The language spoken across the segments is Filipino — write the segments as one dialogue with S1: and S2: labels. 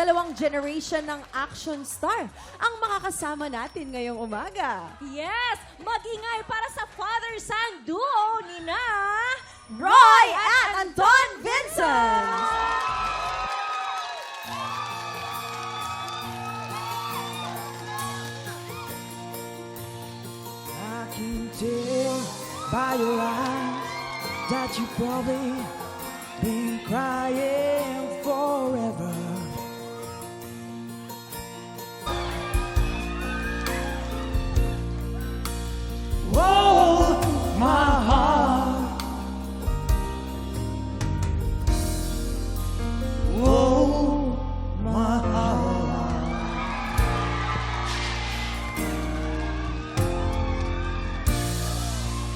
S1: dalawang generation ng action star ang makakasama natin ngayong umaga.
S2: Yes! Mag-ingay para sa father-son duo ni na
S1: Roy at Anton Vincent!
S3: I can tell by your eyes that you've probably been crying forever. Oh, my heart. Oh, my heart.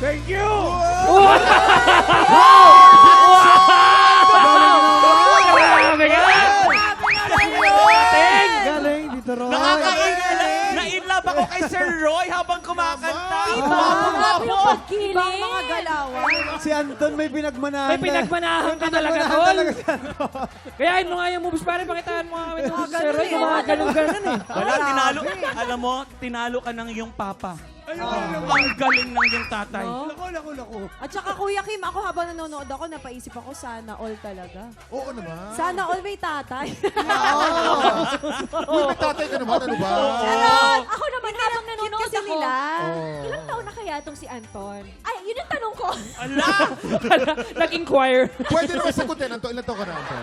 S3: Thank you! Galing, Dito Roy.
S4: Na-inlove ako kay Sir Roy habang kumakanta.
S2: Grabe yung
S1: Ibang
S2: pagkiling!
S1: mga galawan.
S3: Si Anton may pinagmanahan.
S5: May pinagmanahan ka talaga, Tol. Kaya yun mo nga yung moves, pare, pakitaan mo nga kami doon. Sir Roy, yung mga ganun-ganun eh.
S4: Wala, tinalo. Alam mo, tinalo ka ng iyong papa. Ang galing ng iyong tatay.
S3: Naku.
S1: At saka Kuya Kim, ako habang nanonood ako, napaisip ako, sana all talaga.
S6: Oo naman.
S1: Sana all may tatay.
S6: Uy, may tatay ka naman. Ano ba?
S1: Charot!
S2: Ako naman habang
S1: Cute
S2: nanonood
S1: kasi
S2: ako.
S1: nila.
S2: Ilang taon na kaya itong si Anton? Ay, yun yung tanong ko.
S4: Ala!
S5: Nag-inquire.
S6: Pwede naman sagutin. Anto, ilan taon ka na, Anto?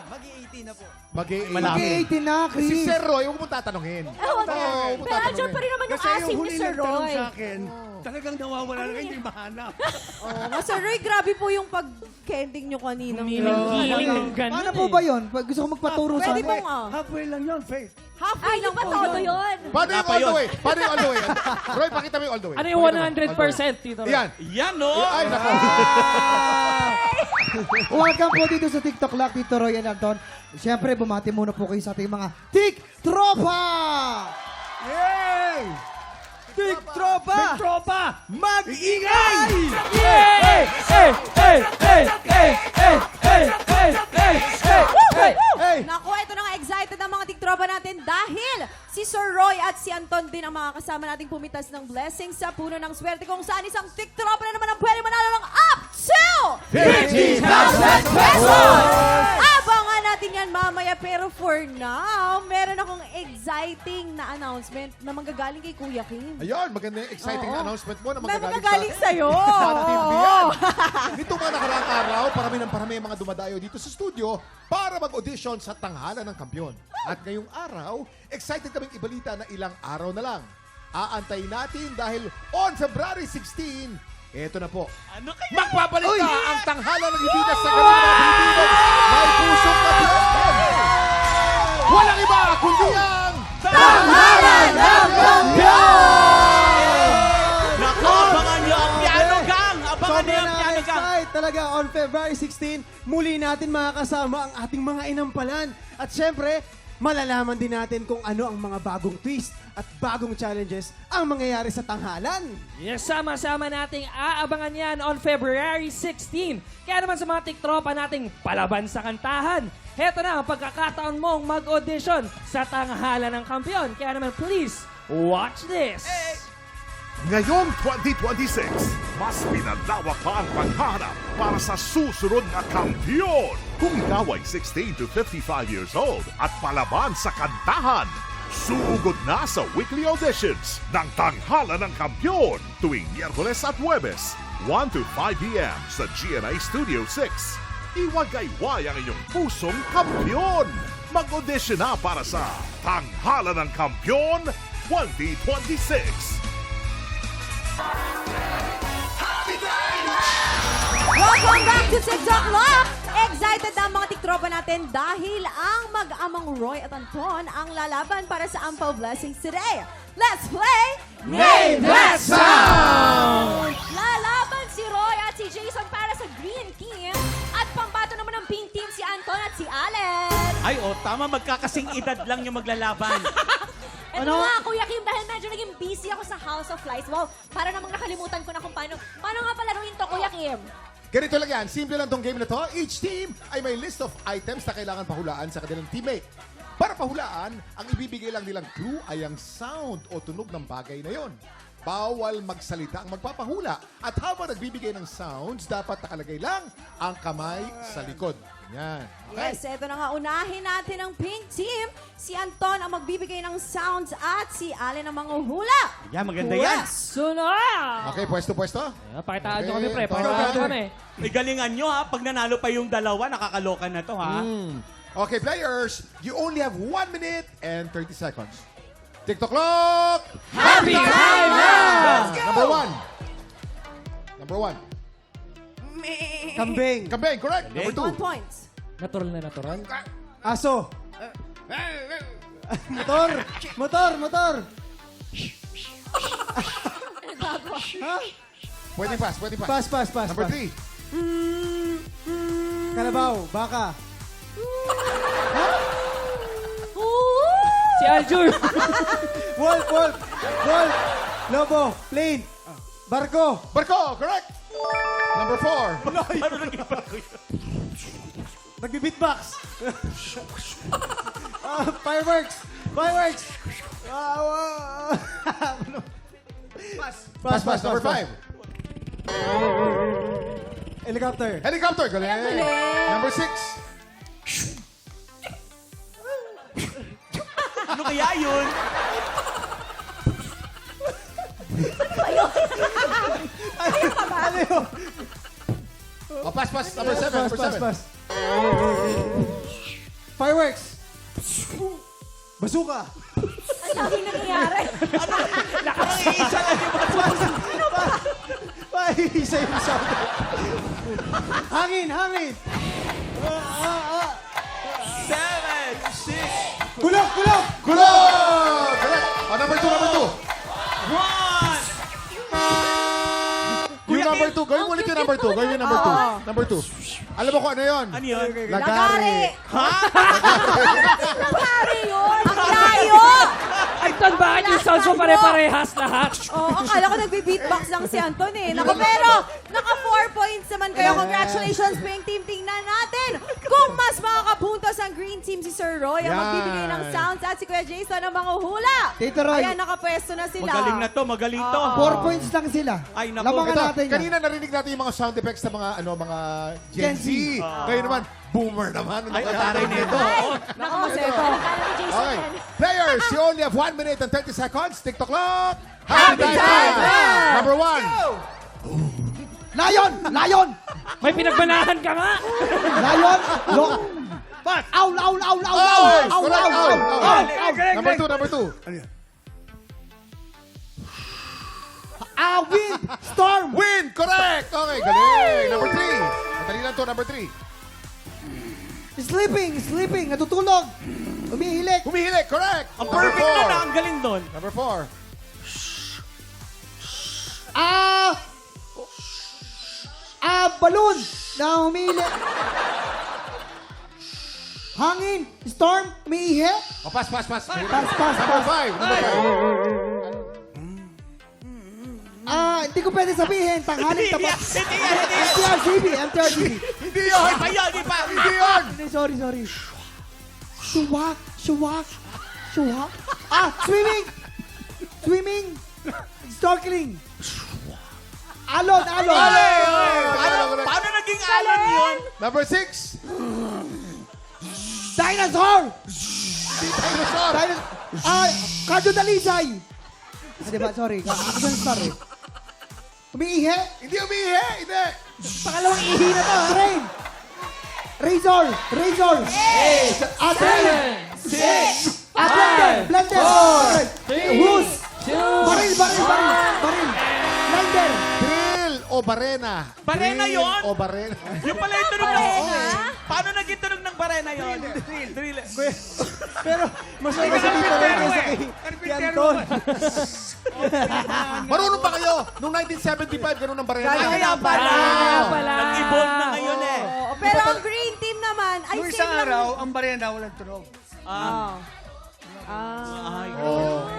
S3: Mag-i-18 na po.
S6: Mag-i-18.
S3: Mag-i-18 na, Chris.
S6: Si Sir Roy, huwag mo tatanungin.
S2: Huwag na.
S6: huwag mo
S2: Pero andyan pa rin naman yung asim ni Sir Roy.
S7: Talagang nawawala na hindi mahanap.
S1: Oh, Sir Roy, grabe po yung pag-kending nyo kanina.
S5: Feeling ganun
S3: Paano po ba yun? Pag gusto ko magpaturo sa
S1: Pwede
S3: akin.
S1: pong
S7: Halfway lang yun, Faith.
S1: halfway
S2: Ay,
S1: lang
S2: yung ba
S1: po
S2: todo
S1: yun.
S2: yun?
S6: Paano yung all the way? Paano yung all the way? Roy, pakita mo yung all the way.
S5: Ano yung
S6: Pakita mo.
S5: 100% dito?
S6: Yan.
S4: Yan, no?
S6: Ay, nako.
S3: Welcome po dito sa TikTok Lock, Tito Roy and Anton. Siyempre, bumati muna po kayo sa ating mga Tik-Tropa!
S7: Yay!
S3: Tik-Tropa!
S7: Tropa!
S3: Mag-ingay!
S5: Hey! Hey! Hey! Hey! Hey! Hey! Hey! Hey! Hey! Hey!
S3: Hey!
S1: Naku, ito na nga, excited ang mga tiktropa natin dahil si Sir Roy at si Anton din ang mga kasama nating pumitas ng blessings sa puno ng swerte kung saan isang tiktropa na naman ang pwede manalo ng up to 50,000 pesos! Abangan natin yan mamaya pero for now, meron akong exciting na announcement na manggagaling kay Kuya Kim.
S6: Ayun, maganda yung exciting
S1: Oo.
S6: announcement mo na
S1: May
S6: magagaling
S1: manggagaling sa'yo.
S6: sa TV
S1: Oo.
S6: yan. Nito mga nakaraang araw, parami ng parami ang mga dumadayo dito sa studio para mag-audition sa tanghalan ng kampyon. At ngayong araw, excited kaming ibalita na ilang araw na lang. Aantayin natin dahil on February 16, eto na po.
S4: Ano kaya?
S6: Magpapalita ang tanghalan ng ibigas sa galing mga Pilipino. May pusong kapiyon. Walang iba kundi ang
S4: Tanghalan ng Kampiyon! Naku, abangan nyo ang Piano Gang! Abangan nyo ang Piano Gang!
S3: Excited talaga on February 16, muli natin makakasama ang ating mga inampalan. At syempre, malalaman din natin kung ano ang mga bagong twist at bagong challenges ang mangyayari sa tanghalan.
S5: Yes, sama-sama nating aabangan yan on February 16. Kaya naman sa mga tiktropa nating palaban sa kantahan, heto na ang pagkakataon mong mag-audition sa tanghalan ng kampyon. Kaya naman please, watch this!
S8: Ngayong 2026, mas pinalawak pa ang paghanap para sa susunod na kampiyon. Kung ikaw ay 16 to 55 years old at palaban sa kantahan, sugod na sa weekly auditions ng Tanghalan ng Kampiyon tuwing Miyerkules at Huwebes, 1 to 5 p.m. sa GNI Studio 6. Iwagayway ang inyong pusong kampiyon. Mag-audition na para sa Tanghalan ng Kampiyon 2026.
S1: Welcome back to TikTok Lock! Excited na ang mga tiktropa natin dahil ang mag-amang Roy at Anton ang lalaban para sa Ampaw Blessings today. Let's play
S3: Name That Sound!
S2: Lalaban si Roy at si Jason para sa Green Team at pambato naman ng Pink Team si Anton at si Allen.
S4: Ay, tama. Magkakasing edad lang yung maglalaban.
S2: Ito nga, Kuya Kim, dahil medyo naging busy ako sa House of Lies. Wow, para namang nakalimutan ko na kung paano nga palaruin to, Kuya Kim?
S6: Ganito lang yan. Simple lang tong game na to. Each team ay may list of items na kailangan pahulaan sa kanilang teammate. Para pahulaan, ang ibibigay lang nilang clue ay ang sound o tunog ng bagay na yon. Bawal magsalita ang magpapahula. At habang nagbibigay ng sounds, dapat nakalagay lang ang kamay sa likod. Yan. Okay.
S1: Yes, eto na nga. Unahin natin ang pink team. Si Anton ang magbibigay ng sounds at si Allen ang manguhula.
S4: Yan, maganda yan.
S5: Sunod!
S6: Okay, pwesto.
S5: Ayan, pakitaan nyo kami, pre.
S6: Okay,
S5: Pakitaan nyo
S6: okay.
S5: kami.
S4: Ay, galingan nyo ha. Pag nanalo pa yung dalawa, nakakaloka na to ha.
S6: Okay, players, you only have 1 minute and 30 seconds. TikTok clock!
S5: Happy time now!
S6: Number one.
S3: Kambing.
S6: Kambing, correct. Number 2.
S1: 1 point.
S5: Natural na natural.
S3: Aso. Motor.
S6: Pwede pass.
S3: Pass.
S6: Number 3.
S3: Kalabaw. Baka.
S5: Si Aljur.
S3: Wolf. Lobo. Plane. Barko.
S6: Barko, correct. Number 4.
S3: Nagbi-beatbox. Fireworks.
S6: Pass. Number 5.
S3: Helicopter.
S6: Helicopter, galing. Number 6.
S4: Ano kaya yun?
S3: Ano yun?
S6: Oh, pass. Number 7.
S3: Pass. Fireworks. Bazooka.
S2: Ang dami nangyayari.
S4: Isa lang yung
S3: Isa yung sound. Hangin.
S4: 7, 6,
S3: Kulok.
S6: Correct. Oh, number 2.
S4: 1.
S6: Yung number 2. Gawin mo ulit yung number 2. Number 2. Alam mo kung ano yun?
S4: Ano yun?
S3: Lagari.
S1: Lagari yun! Ang layo!
S5: Ay, Ton, bakit yung sounds mo pare-parehas lahat?
S1: Akala ko nagbe-beatbox lang si Anton eh. Pero, naka 4 points naman kayo. Congratulations, Pink Team. Tingnan natin kung mas makakapuntos ang Green Team, si Sir Roy ang
S6: Yan.
S1: magbibigay ng sounds at si Kuya Jason ang manguhula.
S3: Tito Roy.
S1: Ayan, nakapwesto na sila.
S4: Magaling to.
S3: 4 points lang sila.
S4: Ay, naku.
S3: Labangan
S6: Ito,
S3: natin yan.
S6: kanina narinig natin yung mga sound effects ng mga Gen Z. Ngayon naman, boomer naman.
S4: Ay, taray nito.
S1: Naka Moseto.
S2: Akala ni Jason
S6: Okay.
S2: yan.
S6: Players, you only have 1 minute and 30 seconds. TikTok clock.
S1: Happy time now!
S6: Number 1.
S3: Lion!
S5: May pinagbanahan ka nga.
S3: Lion! Ow!
S6: Number 2.
S3: Wind! Storm!
S6: Win! Correct! Okay, galing. Number 3. Madali lang to, number 3.
S3: Sleeping! Natutulog! Umihilik!
S6: Humihilik, correct!
S4: Ang perfect
S6: Number
S4: na ang galing doon.
S6: Number 4.
S3: Balloon! Na humihilik! Hangin! Storm! Umiihi!
S6: Oh, pass.
S3: Pass.
S6: Number 5.
S3: Hindi ko pwede sabihin. Tanghaling tapat.
S4: Hindi yan.
S3: MTRGB.
S6: Hindi yun!
S4: Hindi pa.
S6: Hindi yun!
S3: Sorry. Shuwak. Swimming. Snorkeling. Alon.
S4: Paano naging alon yun?
S6: Number 6.
S3: Dinosaur.
S6: Dinosaur.
S3: Cardio Dalisay. Diba? Sorry. Action star eh. Umiihi.
S6: Hindi umiihi. Hindi.
S3: Pangalawang ihi na to. Train. Razor. Blender. Hose. Baril. Blender.
S6: Drill o barena?
S4: Barena
S6: Drill
S4: yun?
S6: o barena?
S4: Yung pala yung tunog ng... Paano naging tunog ng barena yun? Drill.
S3: Pero mas may kasi dito rin kaysa kay Anton.
S6: Marunong ba kayo? Noong 1975, ganun ang barena.
S1: Kaya pala.
S4: Nag-evolve na ngayon eh.
S1: Pero ang Green Team naman, ay
S7: Nung
S1: same
S7: isang
S1: lang.
S7: araw, ang barena walang tunog.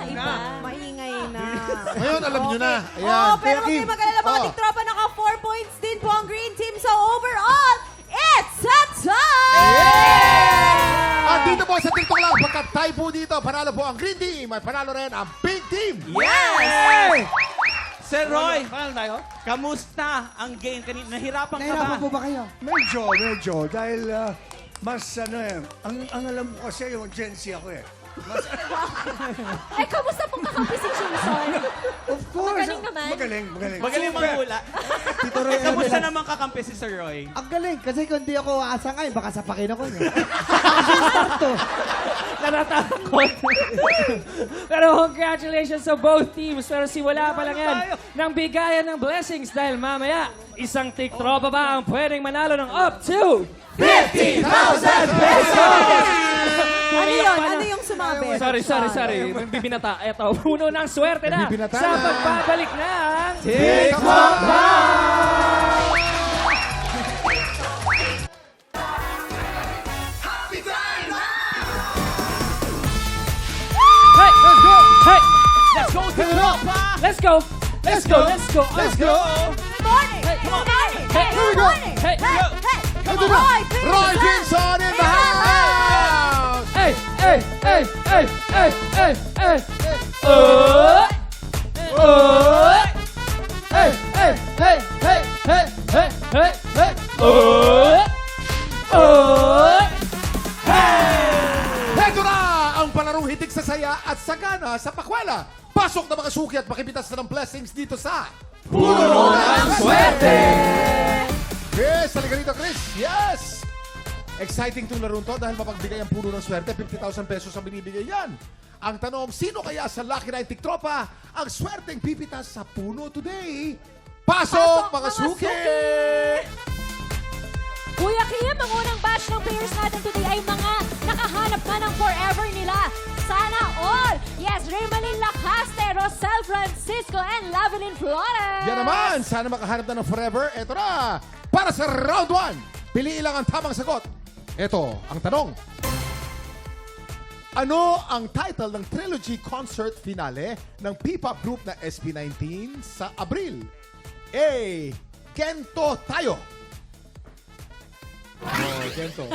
S1: Iba. Maingay na.
S6: Ngayon, alam nyo na. Ayan.
S1: Oh, pero huwag
S6: Kim.
S1: kayo mag-alala mga
S6: Oh.
S1: tiktropa. Naka 4 points din po ang Green Team. So overall, it's a tie!
S6: At Dito po sa TikTok lang, pagkat tayo po dito, panalo po ang Green Team at panalo rin ang Pink Team.
S4: Yes! Sir Roy,
S7: Panalo tayo?
S4: kamusta ang game kanina? Nahirapan ka ba?
S3: Nahirapan po ba kayo?
S7: Medyo. Dahil mas ang alam ko kasi yung Gen Z ako eh.
S2: Ay, kamusta pong kakampi si Jason?
S7: Of course.
S2: Magaling naman.
S7: Magaling.
S4: Magaling manghula.
S3: Tito Roy,
S4: Kamusta naman kakampi si Sir Roy?
S3: Ang galing, kasi kung di ako aasa ngayon, baka sapakin ako niya.
S5: Natatakot. Pero congratulations sa both teams. Pero simula pa lang yan ng bigayan ng blessings dahil mamaya, isang tiktropa ba ang pwedeng manalo ng up to 50,000 pesos!
S1: Ano yun? Ano yung sumabit?
S5: Sorry. Bibinata. Eto, puno ng swerte na
S6: Bibinata
S5: sa
S6: na.
S5: pagbabalik ng
S6: TikTok
S5: Hey! Hey!
S4: Let's go, tiktropa!
S5: Let's go!
S6: Let's go!
S1: Good morning! Good morning!
S5: Hey,
S1: Good morning!
S5: Hey,
S1: Hey!
S6: Ito
S1: Come
S6: na!
S1: on,
S6: Roy Vinson in the house!
S5: Hey!
S6: Ito na ang palarong hitik sa saya at sagana sa pakwela. Pasok na mga suki at makipitas na ng blessings dito sa Puno ng Swerte! Yes, halika rito, Chris. Yes! Exciting itong laro to dahil mapagbigay ang puno ng swerte. 50,000 pesos ang binibigay yan. Ang tanong, sino kaya sa Lucky 9 Tiktropa ang swerteng pipitas sa puno today? Pasok, mga suki!
S2: Kuya Kim, ang unang batch ng players natin today ay mga nakahanap na ng forever nila. Sana all! Yes, Raymalin Lacaste, Rosel Francisco, and Lavelin Flores.
S6: Yan naman, sana makahanap na ng forever. Ito na, para sa round 1. Piliin lang ang tamang sagot. Ito, ang tanong. Ano ang title ng trilogy concert finale ng P-pop group na SB19 sa Abril? A. Gento Tayo. Oh, Gento.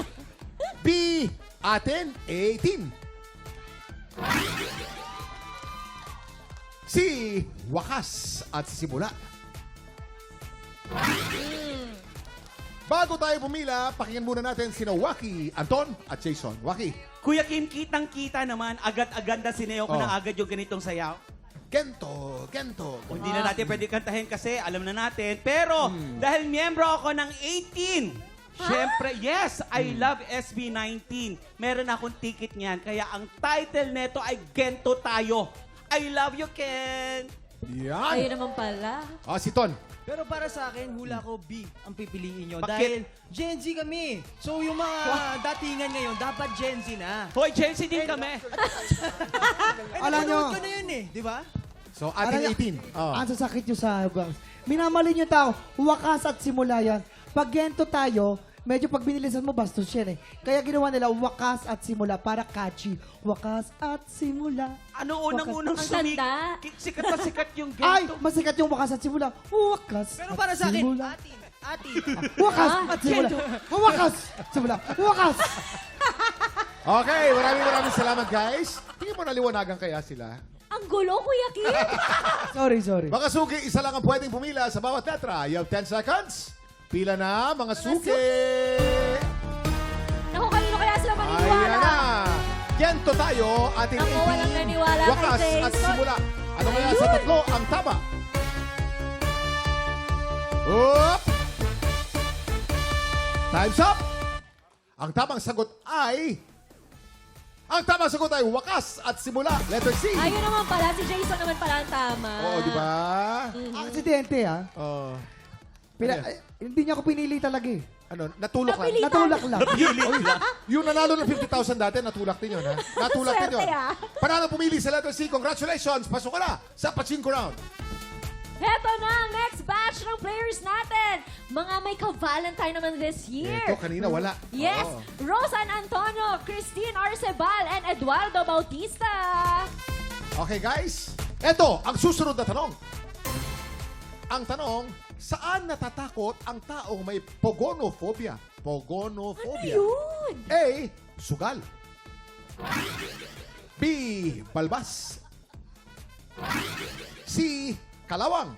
S6: B. Atin 18. C. Wakas at Simula. Bago tayo pumila, pakinggan muna natin sina Waki, Anton at Jason. Waki,
S4: Kuya Kim, kitang-kita naman, agad-agad na sineo ko
S6: Oh.
S4: na agad yung ganitong sayaw.
S6: Gento.
S4: O, hindi na natin pwede kantahin kasi alam na natin. Pero dahil miyembro ako ng 18, syempre, yes, I love SB19. Meron akong ticket niyan. Kaya ang title neto ay Gento Tayo. I love you, Ken.
S6: Yan.
S2: Ayun naman pala.
S6: Si Ton.
S9: Pero para sa akin, hula ko B ang pipiliin nyo.
S4: Bakit?
S9: Dahil Gen Z kami. So yung mga datingan ngayon, dapat Gen Z na.
S4: Hoy, Chelsea din kami.
S3: Alam nyo,
S9: Napanood ko na yun eh, di ba?
S6: So, ating
S3: Alam-
S6: 18.
S3: ang sasakit nyo sa gangs. Minamali nyo tao, wakas at simula yan. Pag gento tayo, medyo pag binilisan mo, bastos yan eh. Kaya ginawa nila, wakas at simula, para catchy. Wakas at simula.
S4: Ano unang-unang
S2: Ang tanda.
S4: Sikat na sikat yung
S3: Ay,
S4: Gento.
S3: masikat yung wakas at simula. Wakas
S9: Pero
S3: at
S9: para sa akin,
S3: simula.
S9: atin.
S3: Wakas at simula. Wakas, simula. Wakas.
S6: Okay, maraming salamat, guys. Tingin mo naliwanagan kaya sila?
S2: Ang gulo, Kuya Kim.
S3: Sorry.
S6: Mga suki, isa lang ang pwedeng pumila sa bawat letra. You have 10 seconds. Pila na, mga suki.
S2: Naku, kanino kaya sila
S6: Ayan
S2: maniniwala?
S6: na. Gento tayo, ating
S2: Naku, walang
S6: 18.
S2: naniwala kay
S6: Wakas at
S2: Jason.
S6: simula. Ano kaya sa
S2: Ayun.
S6: tatlo ang tama? Up! Time's up! Ang tamang sagot ay... Ang tamang sagot ay wakas at simula. Letter C.
S2: Ayun naman pala, si Jason naman pala ang tama.
S6: Oo, di ba?
S3: Aksidente ah.
S6: Oh.
S3: Hindi niya ako pinili talaga eh.
S6: Ano, natulak lang.
S2: Napili-
S3: Natulak lang.
S6: Yung nanalo ng 50,000 dati, natulak din yun, ha? Natulak din yun.
S2: Swerte, ah.
S6: Panalo pumili sa letter C. Congratulations! Pasok ka na sa Pachinko Round.
S2: Heto na ang next batch ng players natin. Mga may ka-Valentine naman this year.
S6: Ito, kanina wala.
S2: Yes,
S6: Oo.
S2: Rosan Antonio, Christine Arcebal, and Eduardo Bautista.
S6: Okay, guys. Ito, ang susunod na tanong. Ang tanong, saan natatakot ang taong may pogonophobia? Pogonophobia.
S2: Yun!
S6: A. Sugal. B. Balbas. C. Kalawang.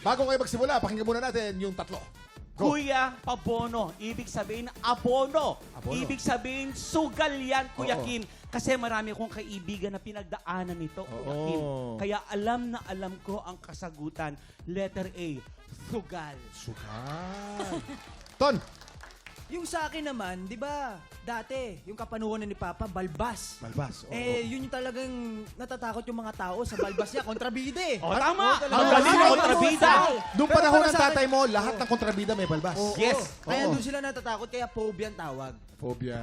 S6: Bago kayo magsimula, pakinggan muna natin yung tatlo. Go.
S4: Kuya Pabono. Ibig sabihin, abono.
S6: Abono.
S4: Ibig sabihin, sugal yan, Kuya
S6: Oo.
S4: Kim. Kasi marami akong kaibigan na pinagdaanan nito, Kuya Kim. Kaya alam na alam ko ang kasagutan. Letter A, sugal.
S6: Sugal. Ton.
S9: Yung sa akin naman, di ba, dati, yung kapanuhan ni Papa, balbas.
S6: Balbas. Oo.
S9: Yun yung talagang natatakot yung mga tao sa balbas niya, kontrabida eh.
S4: O, tama.
S9: talaga.
S4: Ang galing na kontrabida.
S6: Noong
S9: Pero
S6: panahon
S9: para
S6: ng
S9: sa
S6: tatay
S9: akin-
S6: mo, lahat ng kontrabida may balbas.
S4: Yes.
S9: Kaya
S6: Oo.
S9: doon sila natatakot, kaya phobia ang tawag.
S6: Phobia.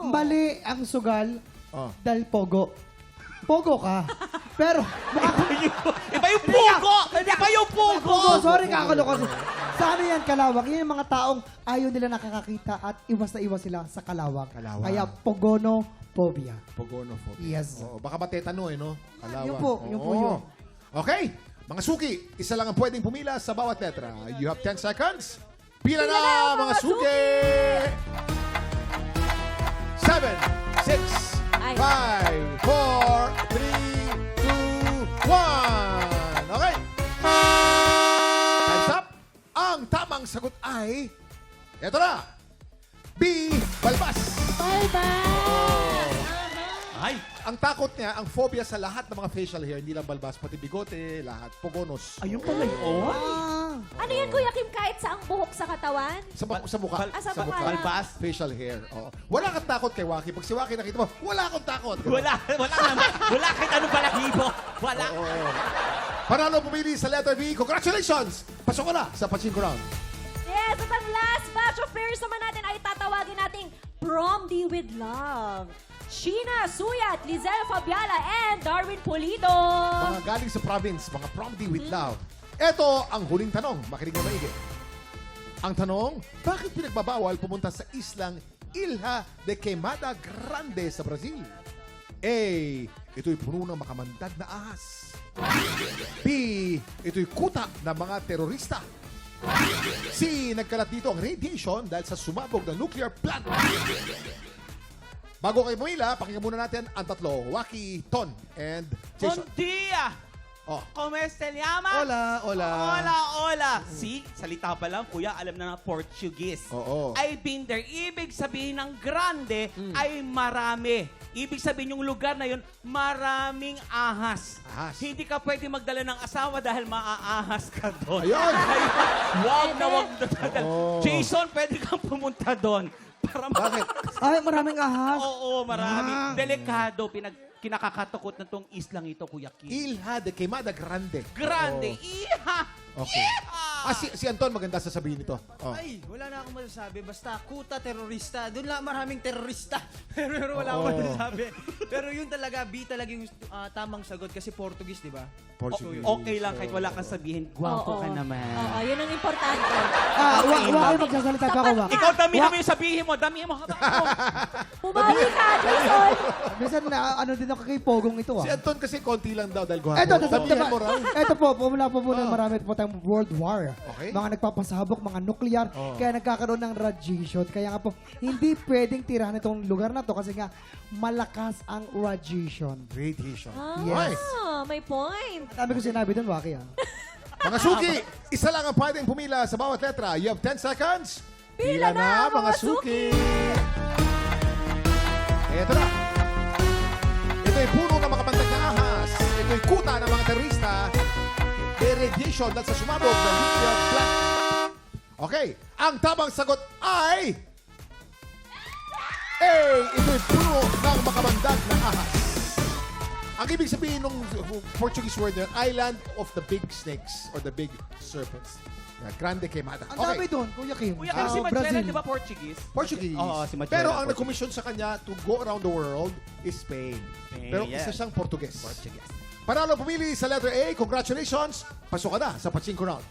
S3: Mali ang sugal
S6: Oh.
S3: dahil pogo. Pogo ka. Pero,
S4: Iba yung pugo! Iba yung pugo!
S3: pogo, sorry kakalo kasi. Sa ano yan, kalawang? Yan yung mga taong ayaw nila nakakakita at iwas na iwas sila sa kalawang.
S6: Kalawang.
S3: Kaya pogono phobia.
S6: Pogonophobia.
S3: Yes.
S6: Oo, baka matetano no? Kalawang.
S3: Yun po
S6: Oo.
S3: yun.
S6: Okay, mga suki, isa lang ang pwedeng pumila sa bawat letra. You have 10 seconds. Pila na, mga suki! 7, 6,
S2: Ay.
S6: 5, 4, 3, 2, 1. Okay. Time's up. Ang tamang sagot ay, eto na, B. Balbas.
S4: Ay,
S6: Ang takot niya, ang phobia sa lahat ng mga facial hair, hindi lang balbas, pati bigote, lahat, pogonos.
S4: ayun pala yun.
S2: Ano yan, Kuya Kim, kahit saang buhok sa katawan?
S6: Sa mukha.
S2: Sa mukha lang.
S4: Balbas.
S6: Facial hair. Oo. Wala kang takot kay Waki. Pag si Waki nakita mo, wala akong takot.
S4: Wala naman. Wala kahit anong balahibo. Wala.
S6: Panalo pumili sa letter B. Congratulations! Pasok ka na sa Pachinko Round.
S2: Yes, at ang last batch of pairs naman natin ay tatawagin nating Prom D with Love. Sheena Suyat, Lizelle Fabiala, and Darwin Pulido.
S6: Mga galing sa province, mga Prom-D with Love. Ito ang huling tanong. Makinig na maigi. Ang tanong, bakit pinagbabawal pumunta sa islang Ilha de Queimada Grande sa Brazil? A. Ito'y puno ng makamandag na ahas. B. Ito'y kuta ng mga terorista. C. Nagkalat dito ang radiation dahil sa sumabog ng nuclear plant. Bago kayo pumila, pakinggan muna natin ang tatlo. Waki, Ton, and Jason.
S4: Bom dia!
S6: Oh.
S4: ¿Cómo se llama?
S6: Hola, hola.
S4: Hola, hola. See, salita pa lang, kuya, alam na ng Portuguese.
S6: Oo.
S4: I've been there. Ibig sabihin ng grande ay marami. Ibig sabihin yung lugar na yun, maraming ahas.
S6: Ahas.
S4: Hindi ka pwede magdala ng asawa dahil maaahas ka doon.
S6: Ayun!
S4: Kaya, wag na wag na dadala.
S6: Oo.
S4: Jason, pwede kang pumunta doon. Para
S6: Bakit?
S3: Ay, maraming ahas.
S4: Oo, marami. Delikado. Kinakakatakot na tong islang ito, Kuya Kim.
S6: Ilha de Queimada Grande.
S4: Grande.
S6: Oo.
S4: Iha!
S6: Okay. Si Anton maganda sasabihin ito. Oh.
S9: Ay, wala na akong masasabi. Basta kuta, terorista. Doon lang maraming terorista. pero wala akong
S6: Oo.
S9: masasabi. Pero yun talaga, B talaga yung tamang sagot kasi Portuguese, di ba?
S6: Portuguese.
S4: Okay lang kahit wala kang sabihin, gwapo ka naman.
S2: Oo, yun ang importante.
S3: Waki, magsasalita pa ako, Waki.
S4: Ikaw, damihan mo yung sabihin mo. Damihan mo.
S2: Pumawi ka, Jason!
S3: Minsan na ano din ako kay Pogong ito
S6: Si Anton kasi konti lang daw dahil gwapo.
S3: Ito,
S6: Sabihan mo raw.
S3: ito po, pumula po muna marami po tayong World War.
S6: Okay.
S3: Mga nagpapasabok, mga nuclear, kaya nagkakaroon ng radiation. Kaya nga po, hindi pwedeng tirahan itong lugar na to kasi nga malakas ang radiation.
S6: Radiation.
S3: Yes.
S2: Ah, may point.
S3: Sabi ko sinabi doon, Waki, ha?
S6: Mga suki, isa lang ang pwedeng pumila sa bawat letra. You have 10 seconds.
S2: Pila na, mga
S6: suki! Ito na. Ito'y puno ng mga bandag na ahas. Ito'y kuta ng mga terorista. May radiation dahil sa sumabog ng nuclear plant. Okay, ang tamang sagot ay... A. Ito'y puno ng makamandag na ahas. Ang ibig sabihin ng Portuguese word na yun, Island of the Big Snakes or the Big Serpents. Grande Queimada.
S3: Ang dami doon, Kuya Kim.
S4: Kuya Kim, si Magella, di ba Portuguese?
S6: Portuguese.
S4: Oo, si Magella.
S6: Pero ang
S4: Portuguese.
S6: nag-commission sa kanya to go around the world is Spain.
S4: Spain,
S6: Pero
S4: yes.
S6: isa siyang Portuguese.
S4: Portuguese.
S6: Panalo pumili sa letter A. Congratulations. Pasok ka na sa Pachinko Round.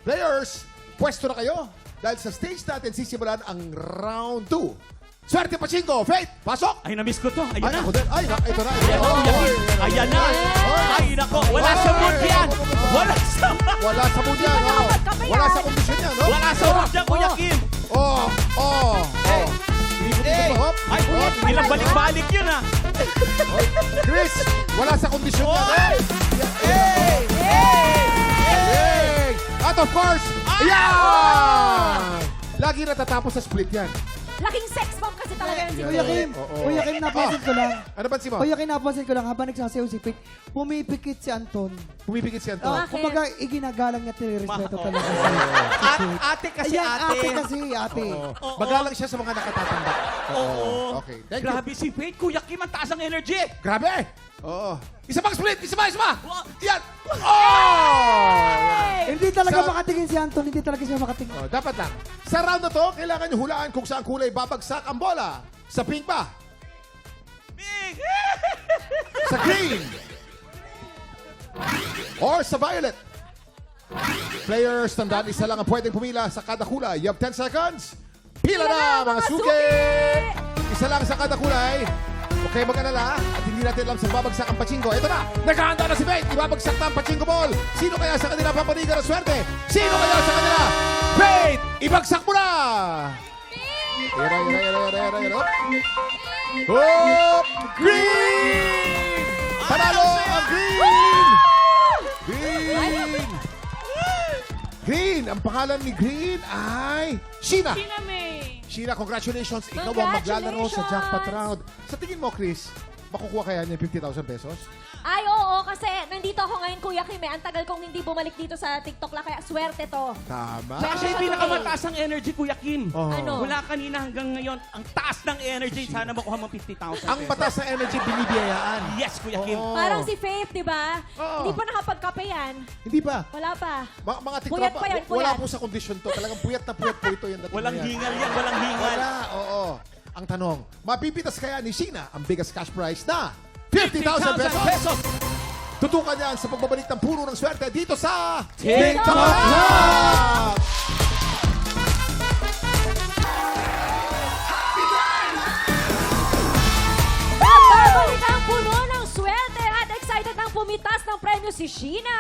S6: Players, pwesto na kayo dahil sa stage natin sisimulan ang round 2. Swerte Pachinko! Faith, pasok!
S4: Ay, na-miss ko to.
S6: Ay,
S4: Ayan na.
S6: ako din. Ay, ito na.
S4: Ayan na, Kuya Kim. Ayan na. Ay, nako. Wala sa mood yan. Wala sa mood.
S6: Wala sa mood yan. oh. Wala sa kondisyon yan. No?
S4: Wala sa mood yan, Kuya Kim.
S6: Oh.
S4: Hindi ka Hey!
S6: Hop,
S4: Ay,
S6: hop.
S4: hindi lang balik-balik yun ah.
S6: Chris, wala sa kondisyon yan.
S4: Hey!
S6: Hey! Hey! At of course, ayan! Lagi natatapos sa split yan.
S2: Laking sex bomb kasi talaga yan si
S7: Kuya Kim,
S6: Oo.
S7: Kuya Kim, napansin ko lang.
S6: Ano ba si mo?
S7: Kuya Kim, napansin ko lang, habang nagsasayaw si Faith, pumipikit si Anton.
S6: Pumipikit si Anton.
S2: Bakit?
S7: Kumbaga, iginagalang niya, tinirespeto
S4: Ma-
S7: talaga si Faith.
S4: Ate kasi
S7: Ayan,
S4: ate.
S7: ate kasi, ate.
S6: Oo. Magalang siya sa mga nakatatanda.
S4: Oo.
S6: Okay, thank you.
S4: Grabe si Faith, Kuya Kim, ang taas ang energy.
S6: Grabe! Oo. Isa pang split! Isa pa! Yan! Oh!
S7: Hindi talaga
S6: Sa-
S7: makatingin si Anton, hindi talaga siya makatingin.
S6: Oh, dapat lang. Sa round na to, kailangan nyo hulaan kung saan kulay babagsak ang bola. Sa pink ba?
S4: Big!
S6: Sa green? Or sa violet? Players, tandaan, isa lang ang pwedeng pumila sa kada kulay. You have 10 seconds. Pila na, mga suki! Isa lang sa kada kulay. Okay, mag-alala at hindi natin alam sa babagsak ang pachinko. Ito na, naghahanda na si Faith. Ibabagsak na ang pachinko ball. Sino kaya sa kanila papanigan ng swerte? Sino kaya sa kanila? Faith, ibagsak mo na! Ira. Hop! Green! Panalo ang green! Green! Green! Ang pangalan ni Green ay Sheena. Sheena, congratulations. Ikaw ang maglalaro sa jackpot round. Sa tingin mo, Chris, makukuha kaya niya 50,000 pesos?
S2: Ay, oo, kasi nandito ako ngayon, Kuya Kim. Ang tagal kong hindi bumalik dito sa TikTok lang, kaya swerte to.
S6: Tama.
S4: Actually, pinakamataas ang energy, Kuya Kim.
S6: Oh.
S2: Ano?
S4: Mula kanina hanggang ngayon, ang taas ng energy. Sana makuha mo 50,000
S6: Ang mataas na energy, binibiyayaan.
S4: Yes, Kuya Kim.
S6: Oo.
S2: Parang si Faith, di ba?
S6: Oo.
S2: Hindi pa nakapagkape yan.
S6: Hindi ba?
S2: Wala pa.
S6: Mga
S2: Puyat
S6: tiktropa,
S2: pa yan,
S6: wala
S2: puyat.
S6: po sa kondisyon to. Talagang puyat na puyat po ito. Yung dating
S4: Walang
S6: na yan.
S4: hingal yan, walang hingal.
S6: Wala, oo. Ang tanong, mapipitas kaya ni Sheena ang biggest cash prize na 50,000 pesos? Tutukan yan sa pagbabalik ng puno ng swerte dito sa
S4: TikTok
S6: Club!
S2: Babalik ang puno ng swerte at excited ng pumitas ng premyo si Sheena.